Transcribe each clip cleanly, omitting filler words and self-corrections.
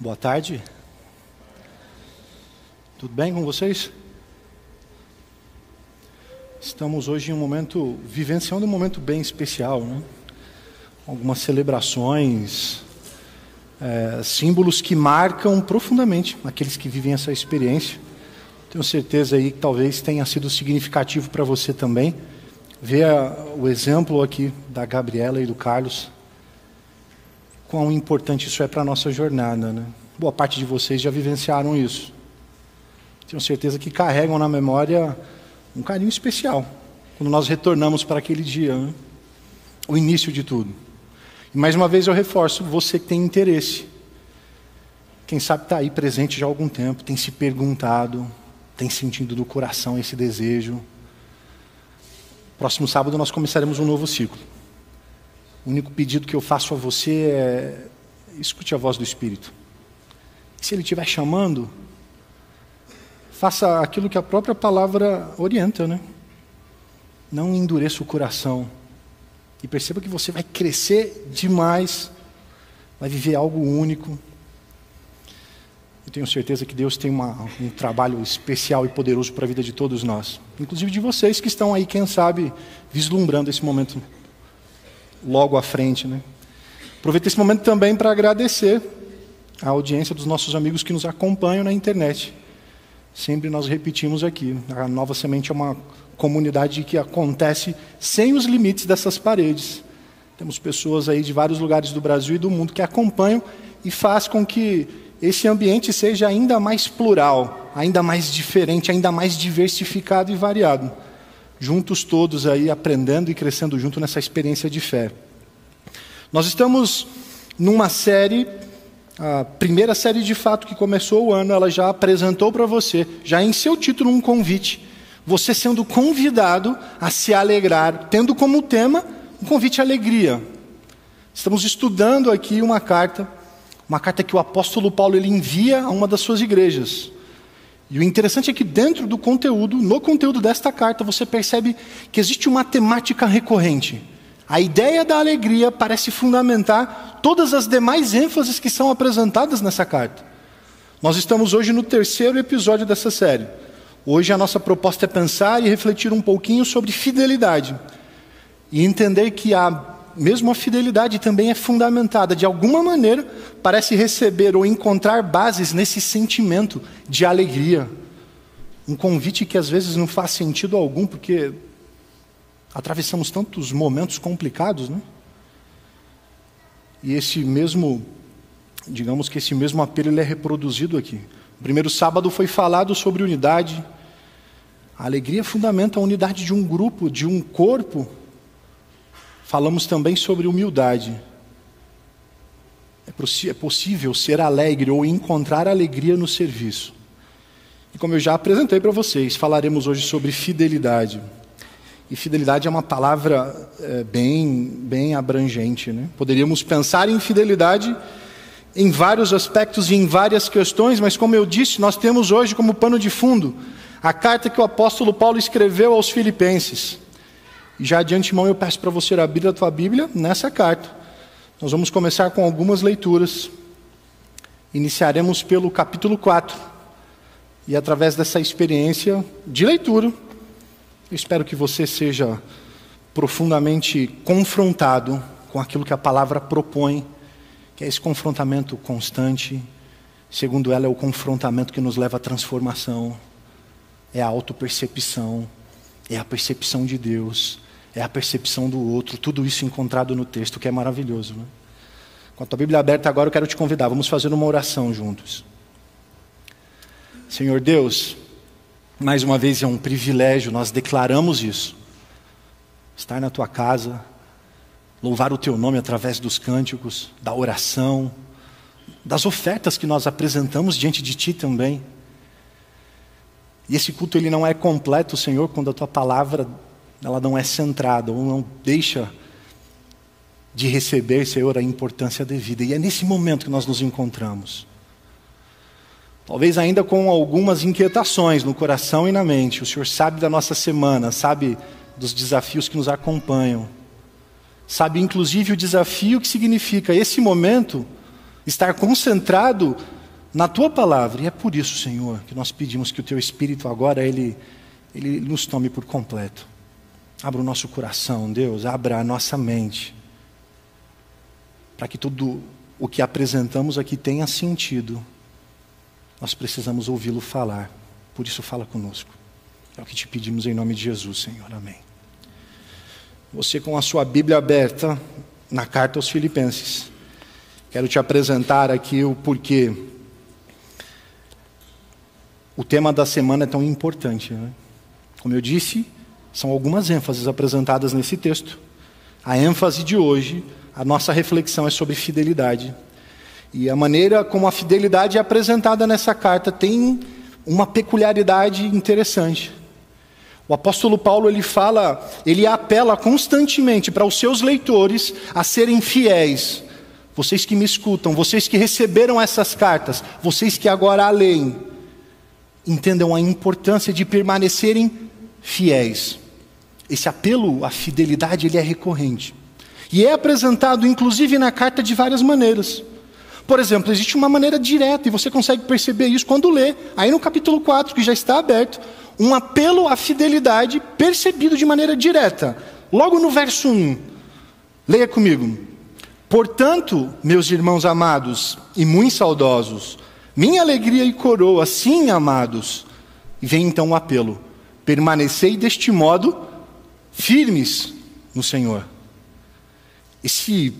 Boa tarde. Tudo bem com vocês? Estamos hoje vivenciando um momento bem especial, né? Algumas celebrações, símbolos que marcam profundamente aqueles que vivem essa experiência. Tenho certeza aí que talvez tenha sido significativo para você também ver o exemplo aqui da Gabriela e do Carlos. Quão importante isso é para a nossa jornada, né? Boa parte de vocês já vivenciaram isso. Tenho certeza que carregam na memória um carinho especial quando nós retornamos para aquele dia, né? O início de tudo. E mais uma vez eu reforço, você que tem interesse, quem sabe está aí presente já há algum tempo, tem se perguntado, tem sentido do coração esse desejo. Próximo sábado nós começaremos um novo ciclo. O único pedido que eu faço a você é: escute a voz do Espírito. Se Ele estiver chamando, faça aquilo que a própria palavra orienta, né? Não endureça o coração. E perceba que você vai crescer demais, vai viver algo único. Eu tenho certeza que Deus tem um trabalho especial e poderoso para a vida de todos nós. Inclusive de vocês que estão aí, quem sabe, vislumbrando esse momento logo à frente, né? Aproveito esse momento também para agradecer a audiência dos nossos amigos que nos acompanham na internet. Sempre nós repetimos aqui, a Nova Semente é uma comunidade que acontece sem os limites dessas paredes. Temos pessoas aí de vários lugares do Brasil e do mundo que acompanham e faz com que esse ambiente seja ainda mais plural, ainda mais diferente, ainda mais diversificado e variado. Juntos todos aí aprendendo e crescendo junto nessa experiência de fé. Nós estamos numa série, a primeira série de fato que começou o ano, ela já apresentou para você, já em seu título um convite, você sendo convidado a se alegrar, tendo como tema um convite à alegria. Estamos estudando aqui uma carta que o apóstolo Paulo ele envia a uma das suas igrejas. E o interessante é que dentro do conteúdo, no conteúdo desta carta, você percebe que existe uma temática recorrente. A ideia da alegria parece fundamentar todas as demais ênfases que são apresentadas nessa carta. Nós estamos hoje no 3º episódio dessa série. Hoje a nossa proposta é pensar e refletir um pouquinho sobre fidelidade. E entender que mesmo a fidelidade também é fundamentada, de alguma maneira, parece receber ou encontrar bases nesse sentimento de alegria. Um convite que às vezes não faz sentido algum, porque atravessamos tantos momentos complicados, né? E esse mesmo apelo ele é reproduzido aqui. O primeiro sábado foi falado sobre unidade. A alegria fundamenta a unidade de um grupo, de um corpo. Falamos também sobre humildade. É possível ser alegre ou encontrar alegria no serviço. E como eu já apresentei para vocês, falaremos hoje sobre fidelidade. E fidelidade é uma palavra bem abrangente, né? Poderíamos pensar em fidelidade em vários aspectos e em várias questões, mas como eu disse, nós temos hoje como pano de fundo a carta que o apóstolo Paulo escreveu aos Filipenses. E já de antemão eu peço para você abrir a tua Bíblia nessa carta. Nós vamos começar com algumas leituras. Iniciaremos pelo capítulo 4. E através dessa experiência de leitura, eu espero que você seja profundamente confrontado com aquilo que a palavra propõe, que é esse confrontamento constante. Segundo ela, é o confrontamento que nos leva à transformação. É a autopercepção, é a percepção de Deus, é a percepção do outro, tudo isso encontrado no texto, que é maravilhoso, né? Com a tua Bíblia aberta agora, eu quero te convidar, vamos fazer uma oração juntos. Senhor Deus, mais uma vez é um privilégio, nós declaramos isso, estar na tua casa, louvar o teu nome através dos cânticos, da oração, das ofertas que nós apresentamos diante de ti também. E esse culto ele não é completo, Senhor, quando a tua palavra ela não é centrada ou não deixa de receber, Senhor, a importância devida. E é nesse momento que nós nos encontramos. Talvez ainda com algumas inquietações no coração e na mente. O Senhor sabe da nossa semana, sabe dos desafios que nos acompanham. Sabe inclusive o desafio que significa esse momento estar concentrado na Tua palavra. E é por isso, Senhor, que nós pedimos que o Teu Espírito agora, Ele nos tome por completo. Abra o nosso coração, Deus, abra a nossa mente, para que tudo o que apresentamos aqui tenha sentido. Nós precisamos ouvi-lo falar, por isso fala conosco. É o que te pedimos em nome de Jesus, Senhor, amém. Você com a sua Bíblia aberta na carta aos Filipenses, quero te apresentar aqui o porquê o tema da semana é tão importante, né? Como eu disse, são algumas ênfases apresentadas nesse texto. A ênfase de hoje, a nossa reflexão é sobre fidelidade. E a maneira como a fidelidade é apresentada nessa carta tem uma peculiaridade interessante. O apóstolo Paulo, ele apela constantemente para os seus leitores a serem fiéis. Vocês que me escutam, vocês que receberam essas cartas, vocês que agora a leem, entendam a importância de permanecerem fiéis. Esse apelo à fidelidade, ele é recorrente. E é apresentado, inclusive, na carta de várias maneiras. Por exemplo, existe uma maneira direta, e você consegue perceber isso quando lê, aí no capítulo 4, que já está aberto, um apelo à fidelidade percebido de maneira direta. Logo no verso 1, leia comigo. Portanto, meus irmãos amados e muito saudosos, minha alegria e coroa, sim, amados. E vem então o apelo. Permanecei deste modo firmes no Senhor. Esse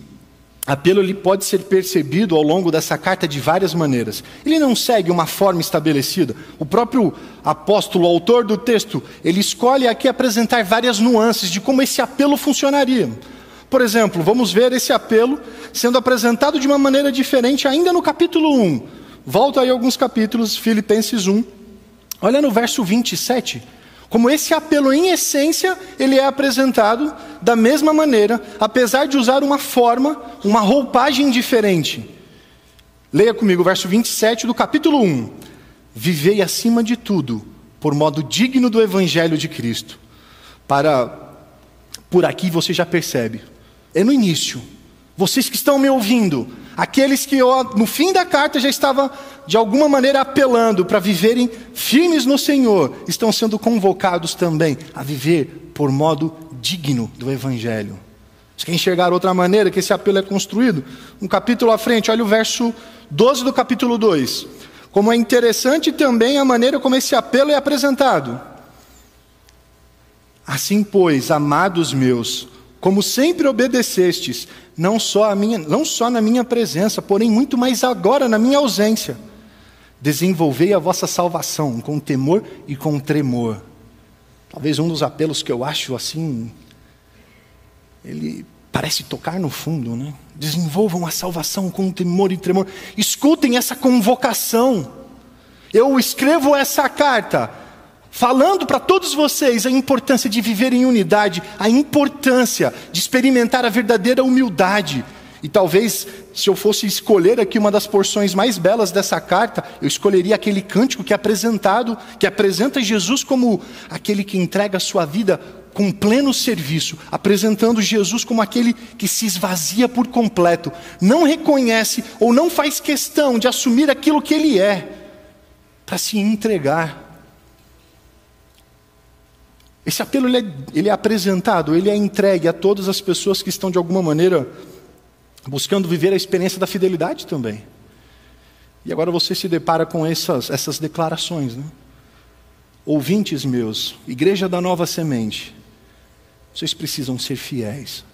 apelo ele pode ser percebido ao longo dessa carta de várias maneiras. Ele não segue uma forma estabelecida. O próprio apóstolo, autor do texto, ele escolhe aqui apresentar várias nuances de como esse apelo funcionaria. Por exemplo, vamos ver esse apelo sendo apresentado de uma maneira diferente ainda no capítulo 1. Volta aí alguns capítulos, Filipenses 1. Olha no verso 27. Como esse apelo, em essência, ele é apresentado da mesma maneira, apesar de usar uma forma, uma roupagem diferente. Leia comigo o verso 27 do capítulo 1. Vivei acima de tudo, por modo digno do Evangelho de Cristo. Por aqui você já percebe. É no início. Vocês que estão me ouvindo, aqueles que no fim da carta já estavam de alguma maneira apelando para viverem firmes no Senhor, estão sendo convocados também a viver por modo digno do Evangelho. Você quer enxergar outra maneira que esse apelo é construído? Um capítulo à frente, olha o verso 12 do capítulo 2. Como é interessante também a maneira como esse apelo é apresentado. Assim, pois, amados meus, como sempre obedecestes, não só na minha presença, porém muito mais agora na minha ausência, desenvolvei a vossa salvação com temor e com tremor. Talvez um dos apelos que eu acho assim, ele parece tocar no fundo, né? Desenvolvam a salvação com temor e tremor. Escutem essa convocação. Eu escrevo essa carta falando para todos vocês a importância de viver em unidade, a importância de experimentar a verdadeira humildade. E talvez, se eu fosse escolher aqui uma das porções mais belas dessa carta, eu escolheria aquele cântico que apresenta Jesus como aquele que entrega a sua vida com pleno serviço, apresentando Jesus como aquele que se esvazia por completo, não reconhece ou não faz questão de assumir aquilo que ele é, para se entregar. Esse apelo ele é apresentado, ele é entregue a todas as pessoas que estão de alguma maneira buscando viver a experiência da fidelidade também. E agora você se depara com essas declarações, né? Ouvintes meus, Igreja da Nova Semente, vocês precisam ser fiéis.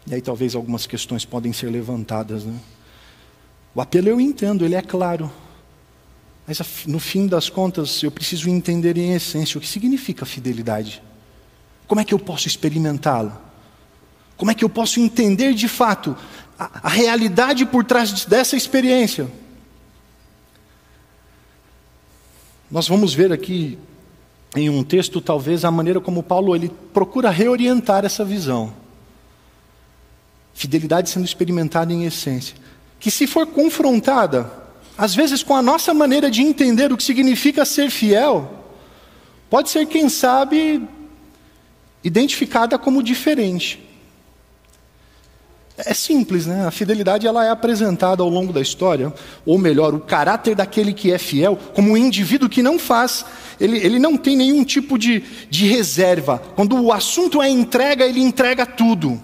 E aí talvez algumas questões podem ser levantadas, né? O apelo eu entendo, ele é claro. Mas no fim das contas, eu preciso entender em essência o que significa fidelidade. Como é que eu posso experimentá-la? Como é que eu posso entender de fato a realidade por trás dessa experiência? Nós vamos ver aqui em um texto, talvez, a maneira como Paulo ele procura reorientar essa visão. Fidelidade sendo experimentada em essência. Que se for confrontada, às vezes com a nossa maneira de entender o que significa ser fiel, pode ser, quem sabe, identificada como diferente. É simples, né? A fidelidade ela é apresentada ao longo da história, ou melhor, o caráter daquele que é fiel, como um indivíduo que não faz, ele não tem nenhum tipo de reserva. Quando o assunto é entrega, ele entrega tudo.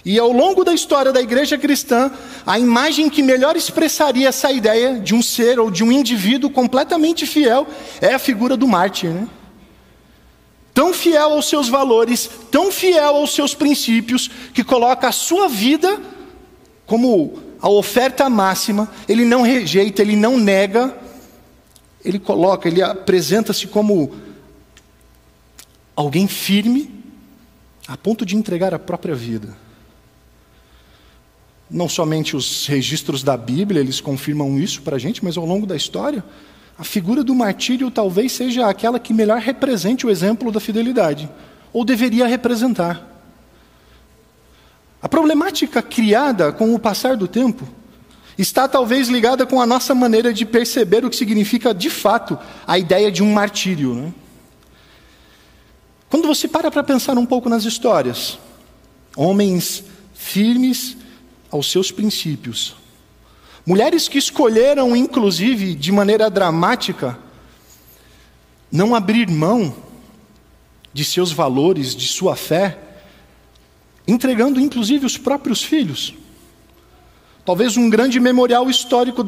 E ao longo da história da igreja cristã, a imagem que melhor expressaria essa ideia de um ser ou de um indivíduo completamente fiel é a figura do mártir, né? Tão fiel aos seus valores, tão fiel aos seus princípios, que coloca a sua vida como a oferta máxima, ele não rejeita, ele não nega, ele apresenta-se como alguém firme, a ponto de entregar a própria vida. Não somente os registros da Bíblia, eles confirmam isso para a gente, mas ao longo da história, a figura do martírio talvez seja aquela que melhor represente o exemplo da fidelidade, ou deveria representar. A problemática criada com o passar do tempo está talvez ligada com a nossa maneira de perceber o que significa de fato a ideia de um martírio, né? Quando você para pensar um pouco nas histórias, homens firmes aos seus princípios, mulheres que escolheram, inclusive, de maneira dramática, não abrir mão de seus valores, de sua fé, entregando, inclusive, os próprios filhos. Talvez um grande memorial histórico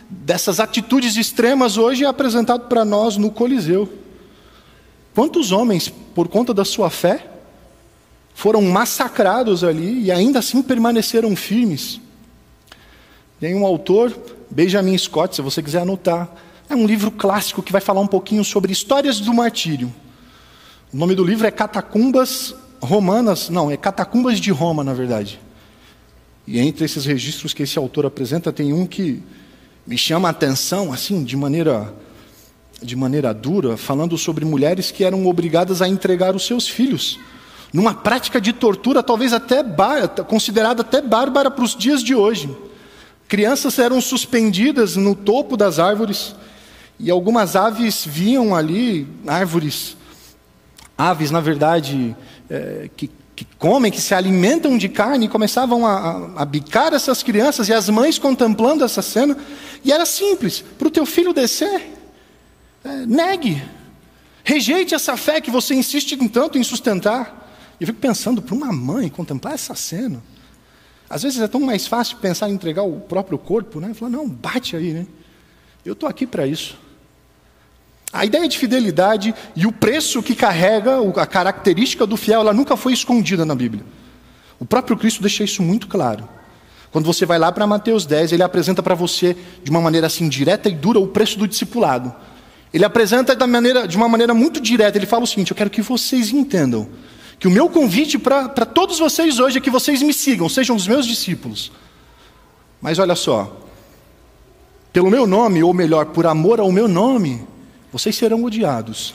dessas atitudes extremas hoje é apresentado para nós no Coliseu. Quantos homens, por conta da sua fé, foram massacrados ali e ainda assim permaneceram firmes? Tem um autor, Benjamin Scott, se você quiser anotar. É um livro clássico que vai falar um pouquinho sobre histórias do martírio. O nome do livro é Catacumbas Romanas, não, é Catacumbas de Roma, na verdade. E entre esses registros que esse autor apresenta, tem um que me chama a atenção, assim, de maneira dura, falando sobre mulheres que eram obrigadas a entregar os seus filhos, numa prática de tortura, talvez até considerada até bárbara para os dias de hoje. Crianças eram suspendidas no topo das árvores, e algumas aves viam ali, aves na verdade, que comem, que se alimentam de carne, e começavam a bicar essas crianças, e as mães contemplando essa cena, e era simples: para o teu filho descer, negue, rejeite essa fé que você insiste tanto em sustentar. Eu fico pensando, para uma mãe contemplar essa cena, às vezes é tão mais fácil pensar em entregar o próprio corpo, né? Falar, não, bate aí, né? Eu estou aqui para isso. A ideia de fidelidade e o preço que carrega, a característica do fiel, ela nunca foi escondida na Bíblia. O próprio Cristo deixa isso muito claro. Quando você vai lá para Mateus 10, ele apresenta para você, de uma maneira assim direta e dura, o preço do discipulado. Ele apresenta de uma maneira muito direta, ele fala o seguinte: eu quero que vocês entendam que o meu convite para todos vocês hoje é que vocês me sigam, sejam os meus discípulos. Mas olha só, pelo meu nome, ou melhor, por amor ao meu nome, vocês serão odiados.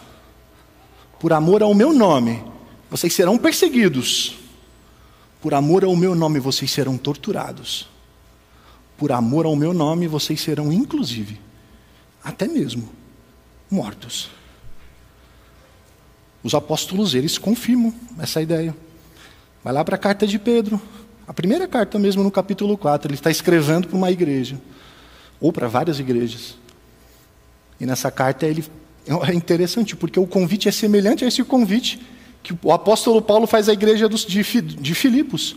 Por amor ao meu nome, vocês serão perseguidos. Por amor ao meu nome, vocês serão torturados. Por amor ao meu nome, vocês serão, inclusive, até mesmo, mortos. Os apóstolos, eles confirmam essa ideia. Vai lá para a carta de Pedro, a primeira carta mesmo, no capítulo 4, ele está escrevendo para uma igreja, ou para várias igrejas. E nessa carta é interessante, porque o convite é semelhante a esse convite que o apóstolo Paulo faz à igreja de Filipos.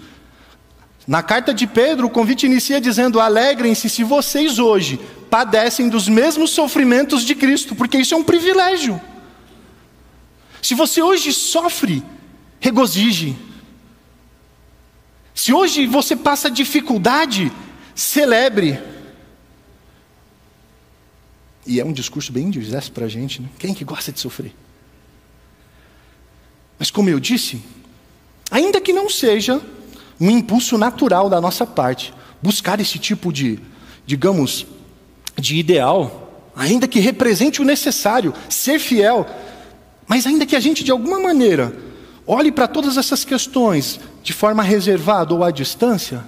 Na carta de Pedro, o convite inicia dizendo: alegrem-se se vocês hoje padecem dos mesmos sofrimentos de Cristo, porque isso é um privilégio. Se você hoje sofre, regozije. Se hoje você passa dificuldade, celebre. E é um discurso bem indigesto para a gente, né? Quem que gosta de sofrer? Mas como eu disse, ainda que não seja um impulso natural da nossa parte, buscar esse tipo de, digamos, de ideal, ainda que represente o necessário, ser fiel, mas ainda que a gente, de alguma maneira, olhe para todas essas questões de forma reservada ou à distância,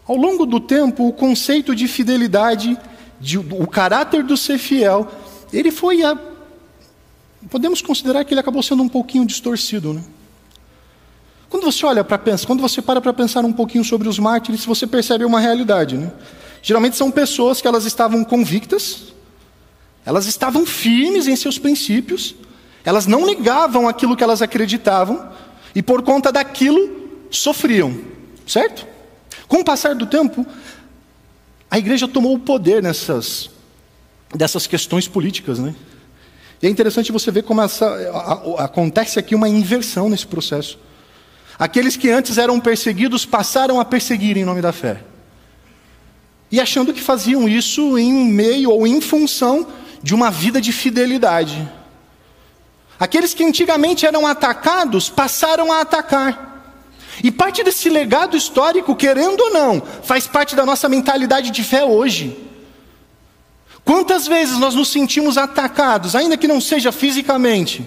ao longo do tempo, o conceito de fidelidade, o caráter do ser fiel, ele podemos considerar que ele acabou sendo um pouquinho distorcido, né? Quando você olha para pensar, quando você para pensar um pouquinho sobre os mártires, você percebe uma realidade, né? Geralmente são pessoas que elas estavam convictas, elas estavam firmes em seus princípios, elas não negavam aquilo que elas acreditavam, e por conta daquilo, sofriam, certo? Com o passar do tempo, a igreja tomou o poder dessas questões políticas, né? E é interessante você ver como acontece aqui uma inversão nesse processo. Aqueles que antes eram perseguidos passaram a perseguir em nome da fé. E achando que faziam isso em meio ou em função de uma vida de fidelidade. Aqueles que antigamente eram atacados passaram a atacar. E parte desse legado histórico, querendo ou não, faz parte da nossa mentalidade de fé hoje. Quantas vezes nós nos sentimos atacados, ainda que não seja fisicamente,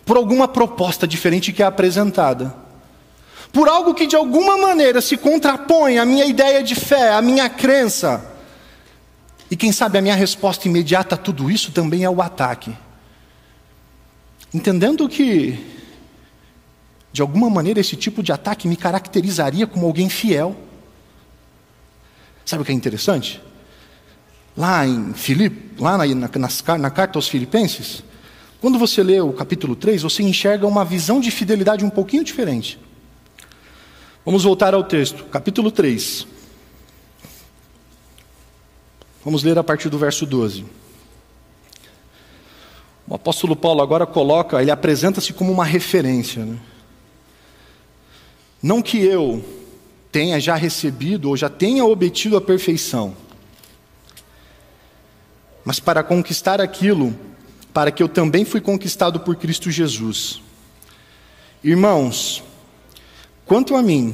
por alguma proposta diferente que é apresentada? Por algo que de alguma maneira se contrapõe à minha ideia de fé, à minha crença. E quem sabe a minha resposta imediata a tudo isso também é o ataque. Entendendo que, de alguma maneira, esse tipo de ataque me caracterizaria como alguém fiel. Sabe o que é interessante? Lá em Filipe, na carta aos Filipenses, quando você lê o capítulo 3, você enxerga uma visão de fidelidade um pouquinho diferente. Vamos voltar ao texto, capítulo 3. Vamos ler a partir do verso 12. O apóstolo Paulo agora ele apresenta-se como uma referência, né? Não que eu tenha já recebido ou já tenha obtido a perfeição, mas para conquistar aquilo, para que eu também fui conquistado por Cristo Jesus. Irmãos, quanto a mim,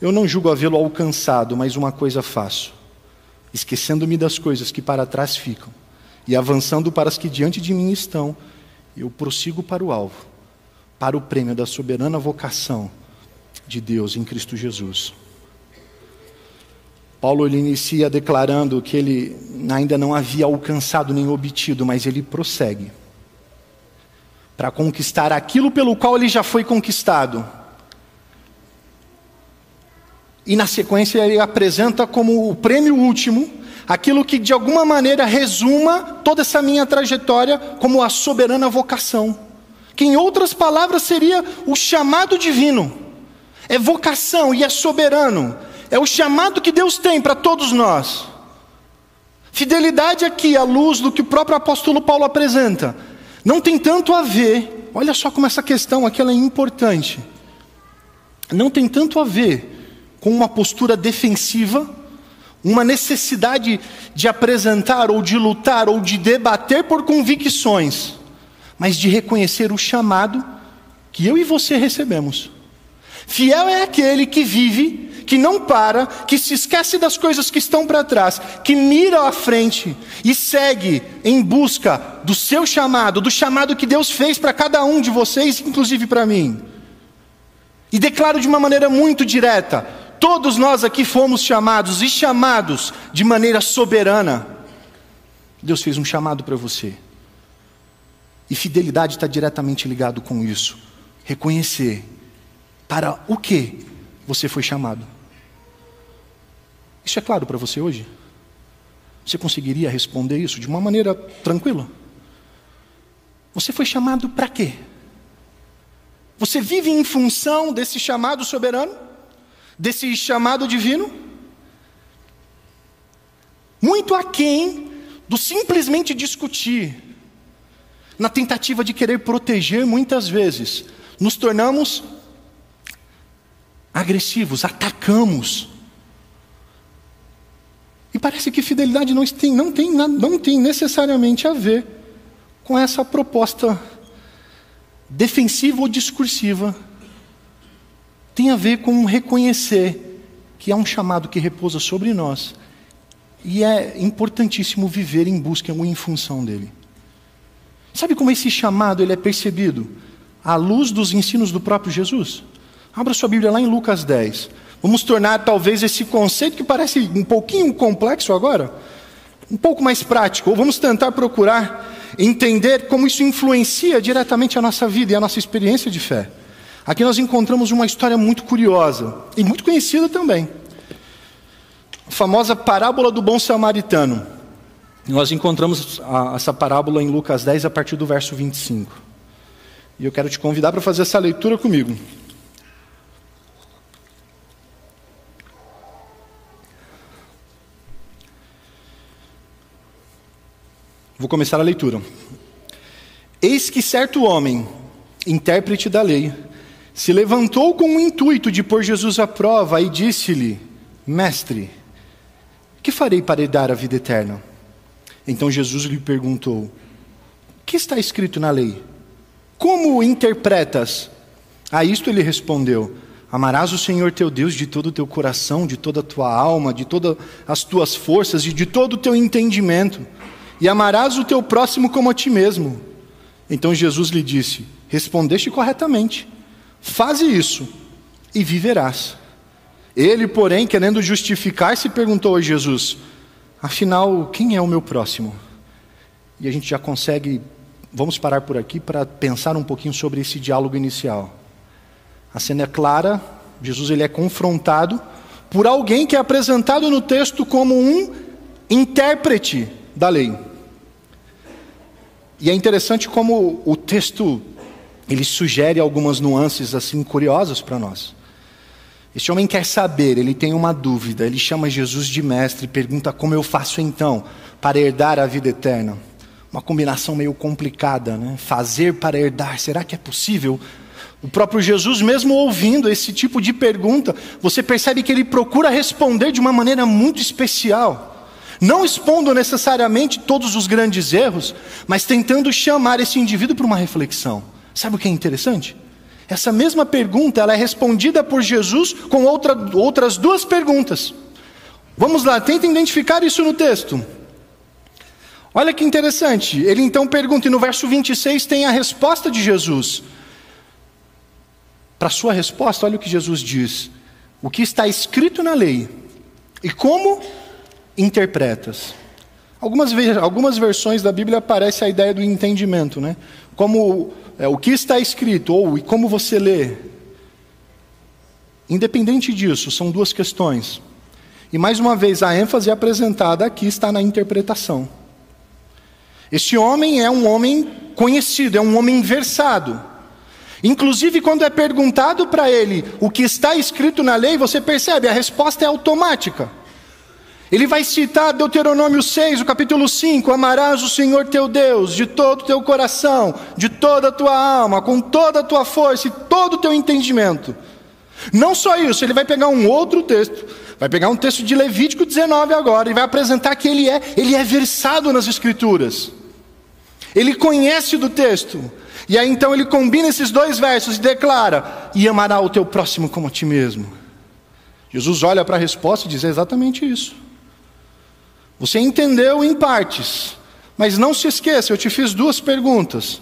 eu não julgo havê-lo alcançado, mas uma coisa faço, esquecendo-me das coisas que para trás ficam, e avançando para as que diante de mim estão, eu prossigo para o alvo, para o prêmio da soberana vocação de Deus em Cristo Jesus. Paulo ele inicia declarando que ele ainda não havia alcançado nem obtido, mas ele prossegue para conquistar aquilo pelo qual ele já foi conquistado. E na sequência ele apresenta como o prêmio último, aquilo que de alguma maneira resuma toda essa minha trajetória como a soberana vocação. Que em outras palavras seria o chamado divino. É vocação e é soberano. É o chamado que Deus tem para todos nós. Fidelidade aqui, à luz do que o próprio apóstolo Paulo apresenta, não tem tanto a ver, olha só como essa questão aqui ela é importante. Não tem tanto a ver com uma postura defensiva, uma necessidade de apresentar ou de lutar ou de debater por convicções, mas de reconhecer o chamado que eu e você recebemos. Fiel é aquele que vive, que não para, que se esquece das coisas que estão para trás, que mira à frente e segue em busca do seu chamado, do chamado que Deus fez para cada um de vocês, inclusive para mim. E declaro de uma maneira muito direta: todos nós aqui fomos chamados e chamados de maneira soberana. Deus fez um chamado para você. E fidelidade está diretamente ligado com isso. Reconhecer para o que você foi chamado. Isso é claro para você hoje? Você conseguiria responder isso de uma maneira tranquila? Você foi chamado para quê? Você vive em função desse chamado soberano? Desse chamado divino? Muito aquém do simplesmente discutir, na tentativa de querer proteger, muitas vezes nos tornamos agressivos, atacamos. E parece que fidelidade não tem necessariamente a ver com essa proposta defensiva ou discursiva. Tem a ver com reconhecer que há um chamado que repousa sobre nós e é importantíssimo viver em busca ou em função dele. Sabe como esse chamado ele é percebido? À luz dos ensinos do próprio Jesus? Abra sua Bíblia lá em Lucas 10. Vamos tornar talvez esse conceito que parece um pouquinho complexo agora, um pouco mais prático. Ou vamos tentar procurar entender como isso influencia diretamente a nossa vida e a nossa experiência de fé. Aqui nós encontramos uma história muito curiosa e muito conhecida também. A famosa parábola do bom samaritano. Nós encontramos essa parábola em Lucas 10 a partir do verso 25. E eu quero te convidar para fazer essa leitura comigo. Vou começar a leitura. Eis que certo homem, intérprete da lei, se levantou com o intuito de pôr Jesus à prova e disse-lhe: Mestre, que farei para herdar a vida eterna? Então Jesus lhe perguntou: o que está escrito na lei? Como o interpretas? A isto ele respondeu: amarás o Senhor teu Deus de todo o teu coração, de toda a tua alma, de todas as tuas forças e de todo o teu entendimento, e amarás o teu próximo como a ti mesmo. Então Jesus lhe disse: respondeste corretamente, faze isso e viverás. Ele, porém, querendo justificar-se, perguntou a Jesus: afinal, quem é o meu próximo? E a gente já consegue, vamos parar por aqui para pensar um pouquinho sobre esse diálogo inicial. A cena é clara, Jesus ele é confrontado por alguém que é apresentado no texto como um intérprete da lei. E é interessante como o texto ele sugere algumas nuances assim curiosas para nós. Este homem quer saber, ele tem uma dúvida, ele chama Jesus de mestre e pergunta: como eu faço então para herdar a vida eterna? Uma combinação meio complicada, né? Fazer para herdar, será que é possível? O próprio Jesus, mesmo ouvindo esse tipo de pergunta, você percebe que ele procura responder de uma maneira muito especial, não expondo necessariamente todos os grandes erros, mas tentando chamar esse indivíduo para uma reflexão. Sabe o que é interessante? Essa mesma pergunta ela é respondida por Jesus com outras duas perguntas. Vamos lá, tenta identificar isso no texto. Olha que interessante, ele então pergunta, e no verso 26 tem a resposta de Jesus. Para a sua resposta, olha o que Jesus diz: o que está escrito na lei e como interpretas. Algumas versões da Bíblia aparece a ideia do entendimento, né? Como o que está escrito ou e como você lê. Independente disso, são duas questões. E mais uma vez, a ênfase apresentada aqui está na interpretação. Este homem é um homem conhecido, é um homem versado. Inclusive, quando é perguntado para ele o que está escrito na lei, você percebe, a resposta é automática. Ele vai citar Deuteronômio 6, o capítulo 5, amarás o Senhor teu Deus de todo o teu coração, de toda a tua alma, com toda a tua força e todo o teu entendimento. Não só isso, ele vai pegar um outro texto, vai pegar um texto de Levítico 19 agora, e vai apresentar que ele é versado nas Escrituras. Ele conhece do texto, e aí então ele combina esses dois versos e declara: e amará o teu próximo como a ti mesmo. Jesus olha para a resposta e diz: é exatamente isso. Você entendeu em partes, mas não se esqueça, eu te fiz duas perguntas.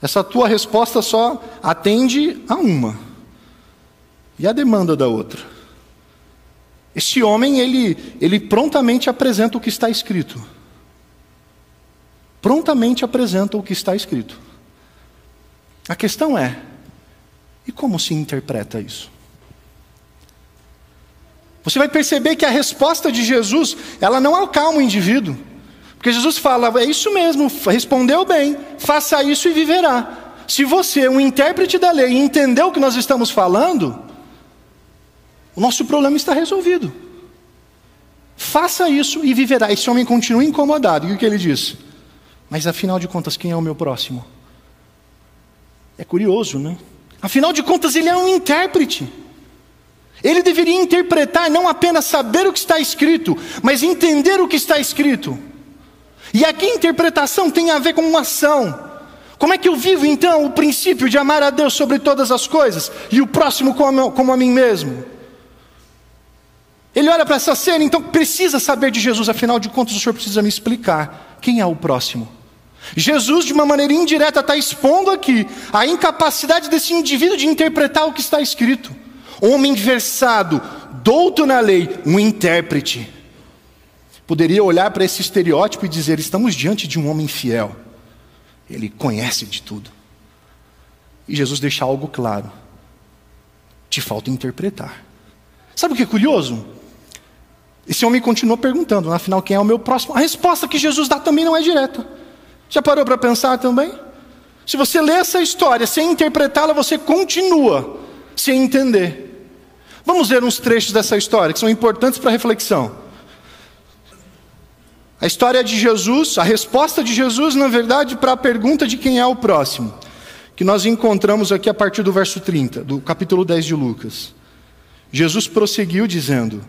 Essa tua resposta só atende a uma, e a demanda da outra. Esse homem, ele prontamente apresenta o que está escrito. Prontamente apresenta o que está escrito. A questão é, e como se interpreta isso? Você vai perceber que a resposta de Jesus, ela não acalma o indivíduo. Porque Jesus fala: é isso mesmo, respondeu bem, faça isso e viverá. Se você, um intérprete da lei, entendeu o que nós estamos falando, o nosso problema está resolvido. Faça isso e viverá. Esse homem continua incomodado. E o que ele diz? Mas afinal de contas, quem é o meu próximo? É curioso, né? Afinal de contas, ele é um intérprete. Ele deveria interpretar, não apenas saber o que está escrito, mas entender o que está escrito. E aqui a interpretação tem a ver com uma ação. Como é que eu vivo então o princípio de amar a Deus sobre todas as coisas e o próximo como a mim mesmo? Ele olha para essa cena, então precisa saber de Jesus. Afinal de contas, o Senhor precisa me explicar quem é o próximo. Jesus, de uma maneira indireta, está expondo aqui a incapacidade desse indivíduo de interpretar o que está escrito. Homem versado, douto na lei, um intérprete. Poderia olhar para esse estereótipo e dizer: estamos diante de um homem fiel. Ele conhece de tudo. E Jesus deixa algo claro: Te falta interpretar. Sabe o que é curioso? Esse homem continua perguntando, afinal, quem é o meu próximo? A resposta que Jesus dá também não é direta. Já parou para pensar também? Se você lê essa história sem interpretá-la, você continua sem entender. Vamos ver uns trechos dessa história que são importantes para a reflexão. A história de Jesus, a resposta de Jesus, na verdade, para a pergunta de quem é o próximo, que nós encontramos aqui a partir do verso 30, do capítulo 10 de Lucas. Jesus prosseguiu dizendo: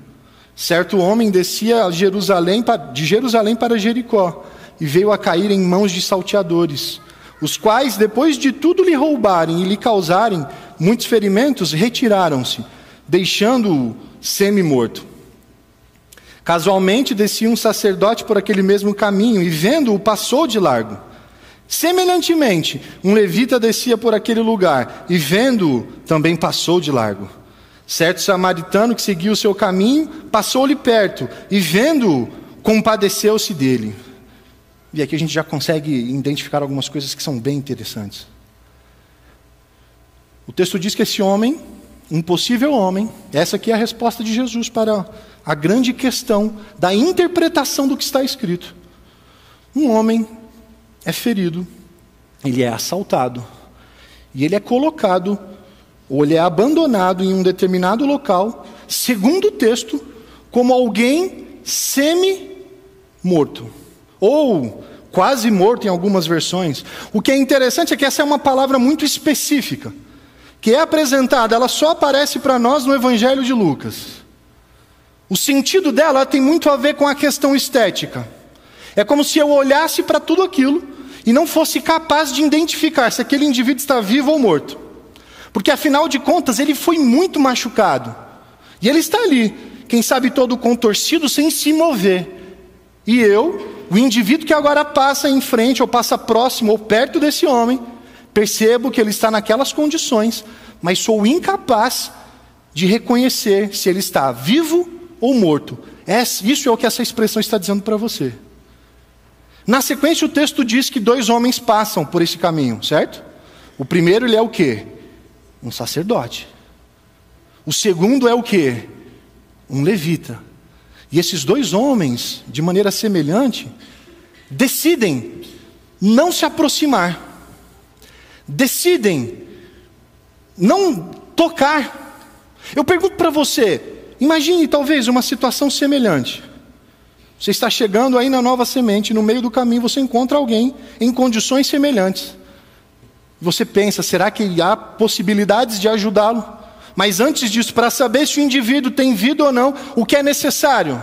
certo homem descia de Jerusalém para Jericó, e veio a cair em mãos de salteadores, os quais, depois de tudo lhe roubarem e lhe causarem muitos ferimentos, retiraram-se, deixando-o semi-morto. Casualmente descia um sacerdote por aquele mesmo caminho, e vendo-o, passou de largo. Semelhantemente, um levita descia por aquele lugar, e vendo-o, também passou de largo. Certo samaritano que seguia o seu caminho, passou-lhe perto, e vendo-o, compadeceu-se dele. E aqui a gente já consegue identificar algumas coisas que são bem interessantes. O texto diz que esse homem, um possível homem, essa aqui é a resposta de Jesus para a grande questão da interpretação do que está escrito. Um homem é ferido, ele é assaltado, e ele é colocado, ou ele é abandonado em um determinado local, segundo o texto, como alguém semi-morto, ou quase morto em algumas versões. O que é interessante é que essa é uma palavra muito específica, que é apresentada, ela só aparece para nós no Evangelho de Lucas. O sentido dela tem muito a ver com a questão estética. É como se eu olhasse para tudo aquilo e não fosse capaz de identificar se aquele indivíduo está vivo ou morto. Porque afinal de contas ele foi muito machucado. E ele está ali, quem sabe todo contorcido, sem se mover. E eu, o indivíduo que agora passa em frente, ou passa próximo, ou perto desse homem, percebo que ele está naquelas condições, mas sou incapaz de reconhecer se ele está vivo ou morto. Isso é o que essa expressão está dizendo para você. Na sequência o texto diz que 2 homens passam por esse caminho, certo? O primeiro, ele é o quê? Um sacerdote. O segundo é o quê? Um levita. E esses 2 homens, de maneira semelhante, decidem não se aproximar. Decidem não tocar. Eu pergunto para você, imagine talvez uma situação semelhante. Você está chegando aí na Nova Semente, no meio do caminho você encontra alguém em condições semelhantes. Você pensa, será que há possibilidades de ajudá-lo? Mas antes disso, para saber se o indivíduo tem vida ou não, o que é necessário?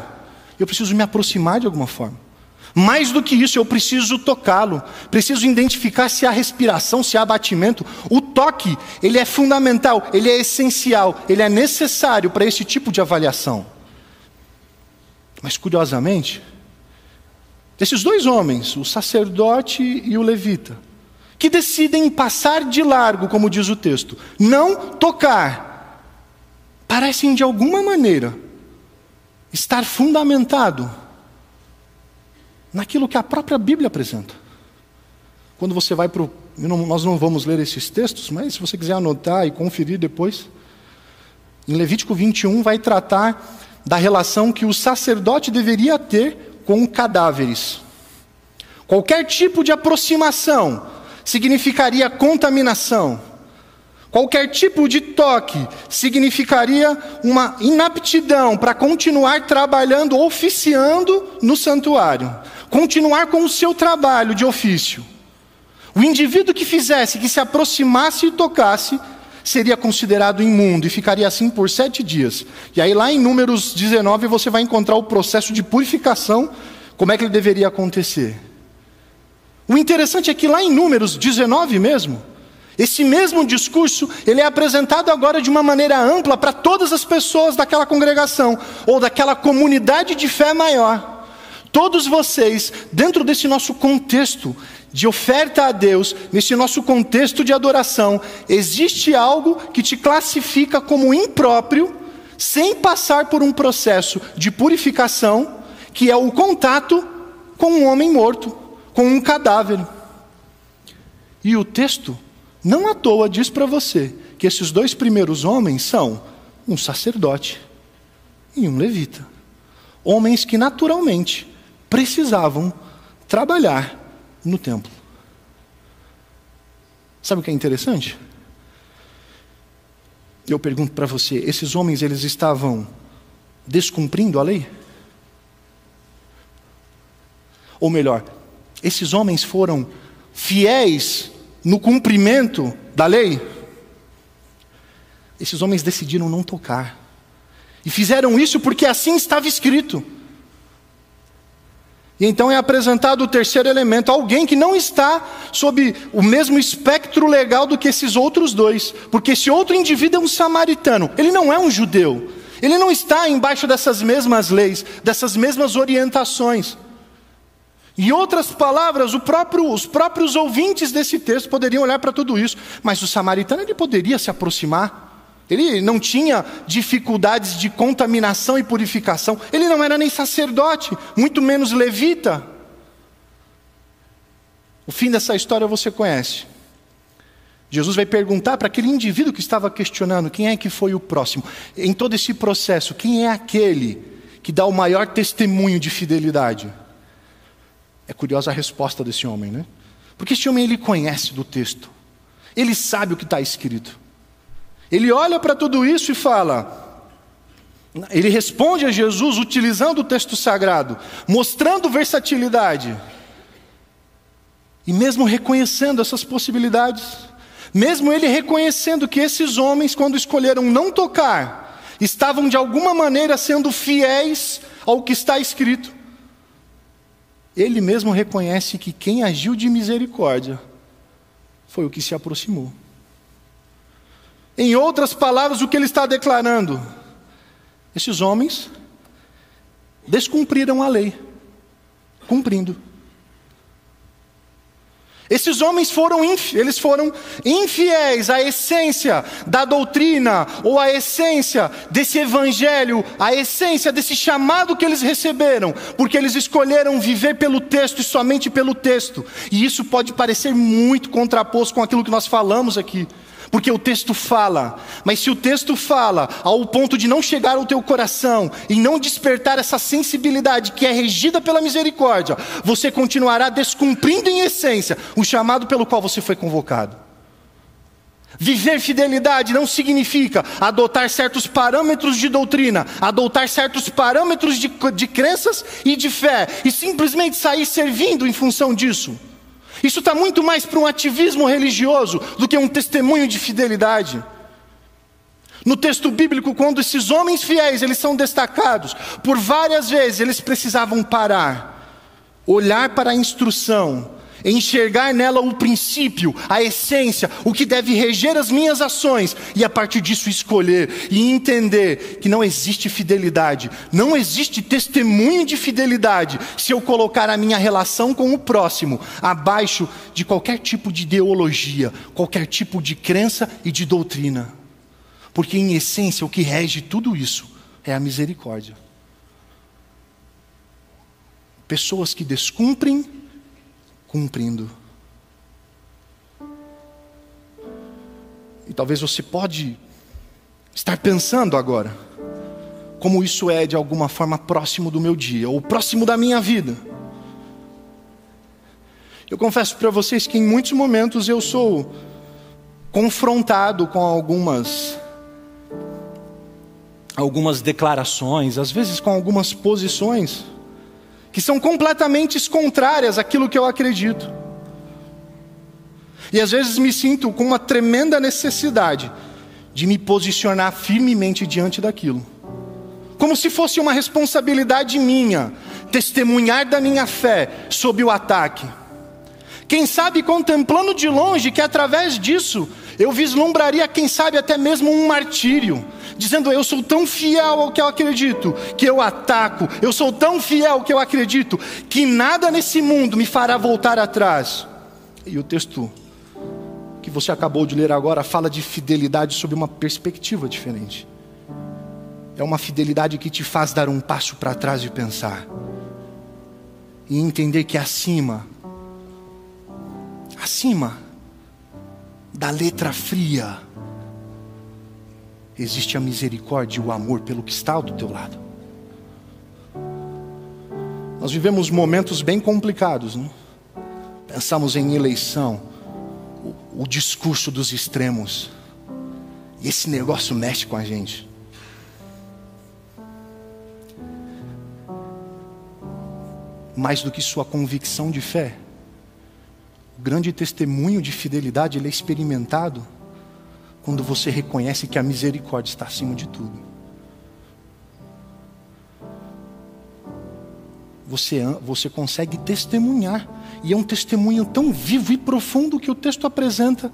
Eu preciso me aproximar de alguma forma. Mais do que isso, eu preciso tocá-lo. Preciso identificar se há respiração, se há batimento. O toque, ele é fundamental, ele é essencial, ele é necessário para esse tipo de avaliação. Mas curiosamente, esses 2 homens, o sacerdote e o levita, que decidem passar de largo, como diz o texto, não tocar, parecem de alguma maneira estar fundamentado naquilo que a própria Bíblia apresenta. Quando você vai para nós não vamos ler esses textos, mas se você quiser anotar e conferir depois, em Levítico 21 vai tratar da relação que o sacerdote deveria ter com cadáveres. Qualquer tipo de aproximação significaria contaminação. Qualquer tipo de toque significaria uma inaptidão para continuar trabalhando, oficiando no santuário. Continuar com o seu trabalho de ofício. O indivíduo que fizesse, que se aproximasse e tocasse, seria considerado imundo e ficaria assim por 7 dias. E aí lá em Números 19 você vai encontrar o processo de purificação, como é que ele deveria acontecer. O interessante é que lá em Números 19 mesmo, esse mesmo discurso, ele é apresentado agora de uma maneira ampla para todas as pessoas daquela congregação, ou daquela comunidade de fé maior. Todos vocês, dentro desse nosso contexto de oferta a Deus, nesse nosso contexto de adoração, existe algo que te classifica como impróprio, sem passar por um processo de purificação, que é o contato com um homem morto, com um cadáver. E o texto, não à toa, diz para você que Porque esses dois primeiros homens são um sacerdote e um levita. Homens que naturalmente precisavam trabalhar no templo. Sabe o que é interessante? Eu pergunto para você, esses homens, eles estavam descumprindo a lei? Ou melhor, esses homens foram fiéis no cumprimento da lei? Esses homens decidiram não tocar. E fizeram isso porque assim estava escrito. E então é apresentado o terceiro elemento, alguém que não está sob o mesmo espectro legal do que esses outros dois. Porque esse outro indivíduo é um samaritano, ele não é um judeu. Ele não está embaixo dessas mesmas leis, dessas mesmas orientações. Em outras palavras, os próprios ouvintes desse texto poderiam olhar para tudo isso. Mas o samaritano, ele poderia se aproximar. Ele não tinha dificuldades de contaminação e purificação. Ele não era nem sacerdote, muito menos levita. O fim dessa história você conhece. Jesus vai perguntar para aquele indivíduo que estava questionando quem é que foi o próximo. Em todo esse processo, quem é aquele que dá o maior testemunho de fidelidade? É curiosa a resposta desse homem, né? Porque esse homem, ele conhece do texto. Ele sabe o que está escrito. Ele olha para tudo isso e fala, ele responde a Jesus utilizando o texto sagrado, mostrando versatilidade. E mesmo reconhecendo essas possibilidades, mesmo ele reconhecendo que esses homens, quando escolheram não tocar, estavam de alguma maneira sendo fiéis ao que está escrito, ele mesmo reconhece que quem agiu de misericórdia foi o que se aproximou. Em outras palavras, o que ele está declarando? Esses homens descumpriram a lei, cumprindo. Esses homens foram infiéis à essência da doutrina, ou à essência desse evangelho, à essência desse chamado que eles receberam, porque eles escolheram viver pelo texto e somente pelo texto. E isso pode parecer muito contraposto com aquilo que nós falamos aqui. Porque o texto fala, mas se o texto fala ao ponto de não chegar ao teu coração e não despertar essa sensibilidade que é regida pela misericórdia, você continuará descumprindo em essência o chamado pelo qual você foi convocado. Viver fidelidade não significa adotar certos parâmetros de doutrina, adotar certos parâmetros de crenças e de fé, e simplesmente sair servindo em função disso. Isso está muito mais para um ativismo religioso do que um testemunho de fidelidade. No texto bíblico, quando esses homens fiéis, eles são destacados, por várias vezes eles precisavam parar, olhar para a instrução, enxergar nela o princípio, a essência, o que deve reger as minhas ações, e a partir disso escolher e entender que não existe fidelidade, não existe testemunho de fidelidade se eu colocar a minha relação com o próximo abaixo de qualquer tipo de ideologia, qualquer tipo de crença e de doutrina. Porque em essência o que rege tudo isso é a misericórdia. Pessoas que descumprem cumprindo. E talvez você pode estar pensando agora, como isso é de alguma forma próximo do meu dia, ou próximo da minha vida. Eu confesso para vocês que em muitos momentos eu sou confrontado com algumas declarações, às vezes com algumas posições que são completamente contrárias àquilo que eu acredito. E às vezes me sinto com uma tremenda necessidade de me posicionar firmemente diante daquilo. Como se fosse uma responsabilidade minha, testemunhar da minha fé sob o ataque. Quem sabe contemplando de longe que através disso eu vislumbraria, quem sabe até mesmo um martírio, dizendo: eu sou tão fiel ao que eu acredito, que eu ataco. Eu sou tão fiel ao que eu acredito, que nada nesse mundo me fará voltar atrás. E o texto que você acabou de ler agora fala de fidelidade sob uma perspectiva diferente. É uma fidelidade que te faz dar um passo para trás e pensar, e entender que acima da letra fria existe a misericórdia e o amor pelo que está do teu lado. Nós vivemos momentos bem complicados, né? Pensamos em eleição, o discurso dos extremos, e esse negócio mexe com a gente. Mais do que sua convicção de fé, o grande testemunho de fidelidade, ele é experimentado quando você reconhece que a misericórdia está acima de tudo. Você consegue testemunhar, e é um testemunho tão vivo e profundo que o texto apresenta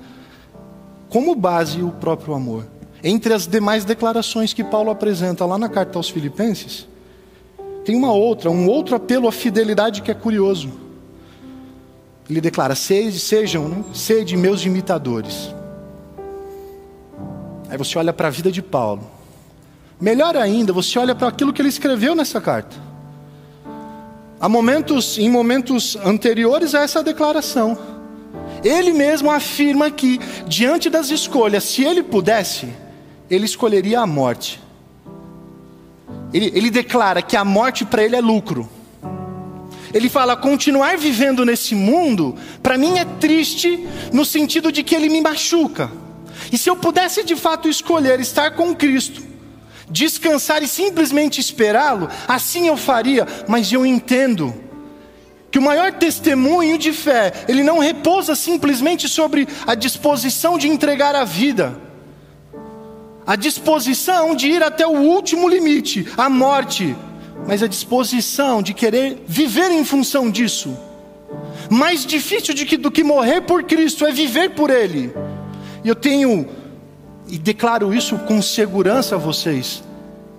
como base o próprio amor. Entre as demais declarações que Paulo apresenta lá na carta aos Filipenses, tem um outro apelo à fidelidade que é curioso. Ele declara: sede meus imitadores. Aí você olha para a vida de Paulo. Melhor ainda, você olha para aquilo que ele escreveu nessa carta. Em momentos anteriores a essa declaração, ele mesmo afirma que, diante das escolhas, se ele pudesse, ele escolheria a morte. Ele declara que a morte para ele é lucro. Ele fala: continuar vivendo nesse mundo, para mim é triste, no sentido de que ele me machuca. E se eu pudesse de fato escolher estar com Cristo, descansar e simplesmente esperá-lo, assim eu faria. Mas eu entendo que o maior testemunho de fé, ele não repousa simplesmente sobre a disposição de entregar a vida, a disposição de ir até o último limite, a morte, mas a disposição de querer viver em função disso. Mais difícil do que morrer por Cristo é viver por Ele. E declaro isso com segurança a vocês.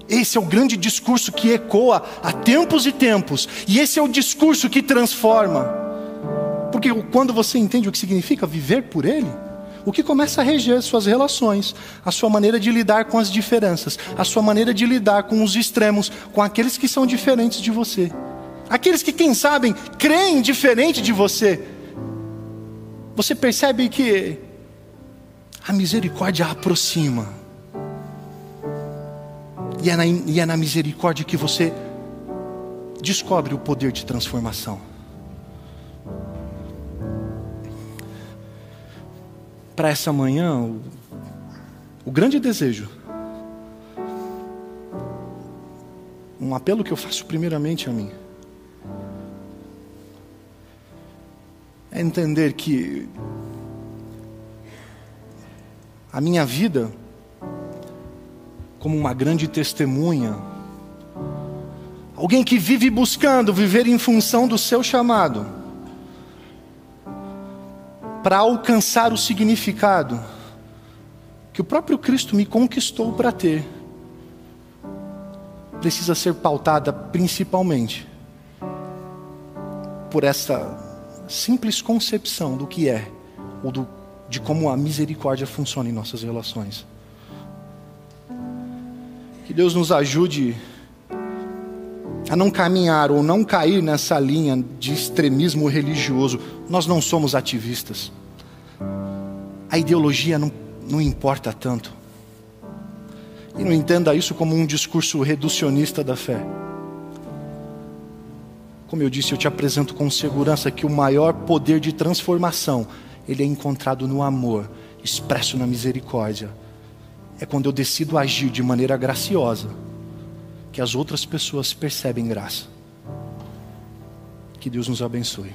Esse é o grande discurso que ecoa há tempos e tempos, e esse é o discurso que transforma. Porque quando você entende o que significa viver por Ele, o que começa a reger as suas relações, a sua maneira de lidar com as diferenças, a sua maneira de lidar com os extremos, com aqueles que são diferentes de você, aqueles que, quem sabe, creem diferente de você. Você percebe que a misericórdia aproxima, e é na misericórdia que você descobre o poder de transformação. Para essa manhã, o grande desejo, um apelo que eu faço primeiramente a mim, é entender que a minha vida, como uma grande testemunha, alguém que vive buscando viver em função do seu chamado, para alcançar o significado que o próprio Cristo me conquistou para ter, precisa ser pautada principalmente por essa simples concepção do que é, ou de como a misericórdia funciona em nossas relações. Que Deus nos ajude a não caminhar ou não cair nessa linha de extremismo religioso. Nós não somos ativistas. A ideologia não importa tanto. E não entenda isso como um discurso reducionista da fé. Como eu disse, eu te apresento com segurança que o maior poder de transformação, ele é encontrado no amor, expresso na misericórdia. É quando eu decido agir de maneira graciosa, que as outras pessoas percebem graça. Que Deus nos abençoe.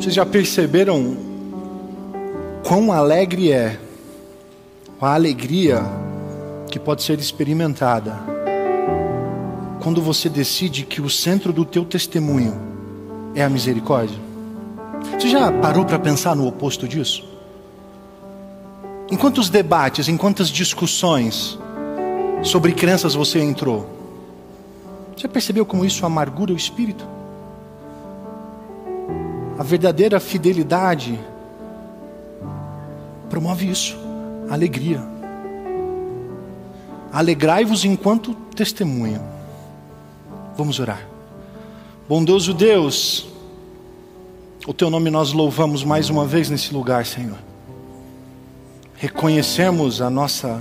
Vocês já perceberam quão alegre é a alegria que pode ser experimentada quando você decide que o centro do teu testemunho é a misericórdia? Você já parou para pensar no oposto disso? Em quantos debates, em quantas discussões sobre crenças você entrou? Você percebeu como isso amargura o espírito? A verdadeira fidelidade promove isso, alegria. Alegrai-vos enquanto testemunha. Vamos orar. Bondoso Deus, o teu nome nós louvamos mais uma vez nesse lugar, Senhor. Reconhecemos a nossa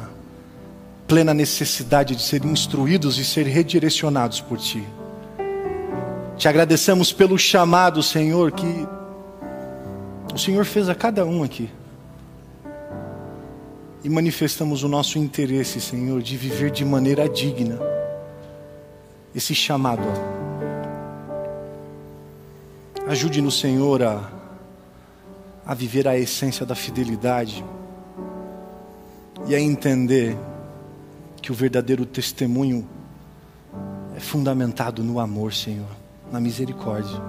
plena necessidade de ser instruídos e ser redirecionados por Ti. Te agradecemos pelo chamado, Senhor, que o Senhor fez a cada um aqui. E manifestamos o nosso interesse, Senhor, de viver de maneira digna esse chamado. Ajude-nos, Senhor, a viver a essência da fidelidade e a entender que o verdadeiro testemunho é fundamentado no amor, Senhor, na misericórdia.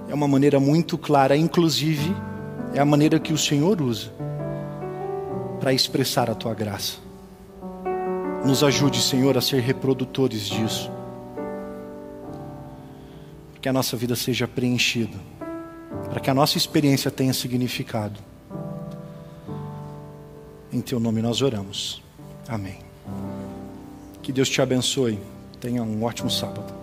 É uma maneira muito clara, inclusive é a maneira que o Senhor usa para expressar a Tua graça. Nos ajude, Senhor, a ser reprodutores disso, para que a nossa vida seja preenchida, para que a nossa experiência tenha significado. Em Teu nome nós oramos. Amém. Que Deus te abençoe. Tenha um ótimo sábado.